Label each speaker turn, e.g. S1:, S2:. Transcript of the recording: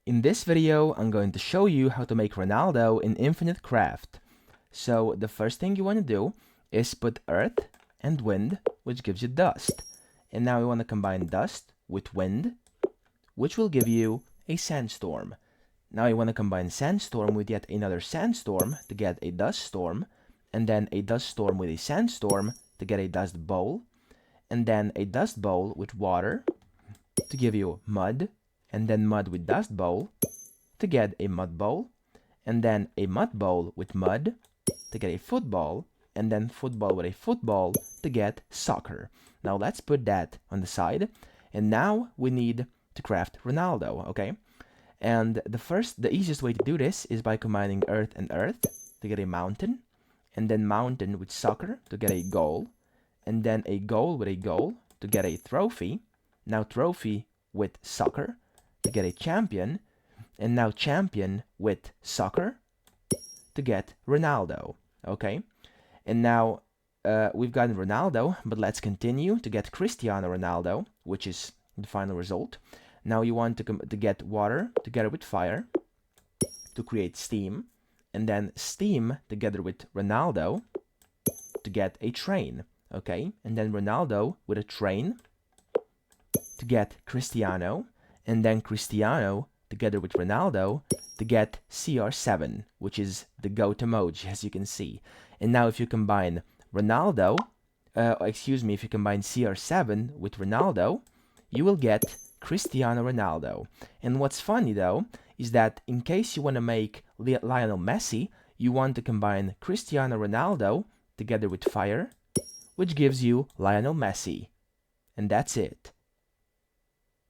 S1: In this video, I'm going to show you how to make Ronaldo in Infinite Craft. So the first thing you want to do is put earth and wind, which gives you dust. And now we want to combine dust with wind, which will give you a sandstorm. Now you want to combine sandstorm with yet another sandstorm to get a dust storm, and then a dust storm with a sandstorm to get a dust bowl, and then a dust bowl with water to give you mud, and then mud with dust bowl to get a mud bowl, and then a mud bowl with mud to get a football, and then football with a football to get soccer. Now let's put that on the side, and now we need to craft Ronaldo, okay? And the easiest way to do this is by combining earth and earth to get a mountain, and then mountain with soccer to get a goal, and then a goal with a goal to get a trophy. Now trophy with soccer to get a champion, and now champion with soccer to get Ronaldo, okay? And now we've gotten Ronaldo, but let's continue to get Cristiano Ronaldo, which is the final result. Now you want to get water together with fire to create steam, and then steam together with Ronaldo to get a train, okay? And then Ronaldo with a train to get Cristiano, and then Cristiano together with Ronaldo to get CR7, which is the goat emoji, as you can see. And now if you combine Ronaldo, if you combine CR7 with Ronaldo, you will get Cristiano Ronaldo. And what's funny though, is that in case you want to make Lionel Messi, you want to combine Cristiano Ronaldo together with fire, which gives you Lionel Messi. And that's it.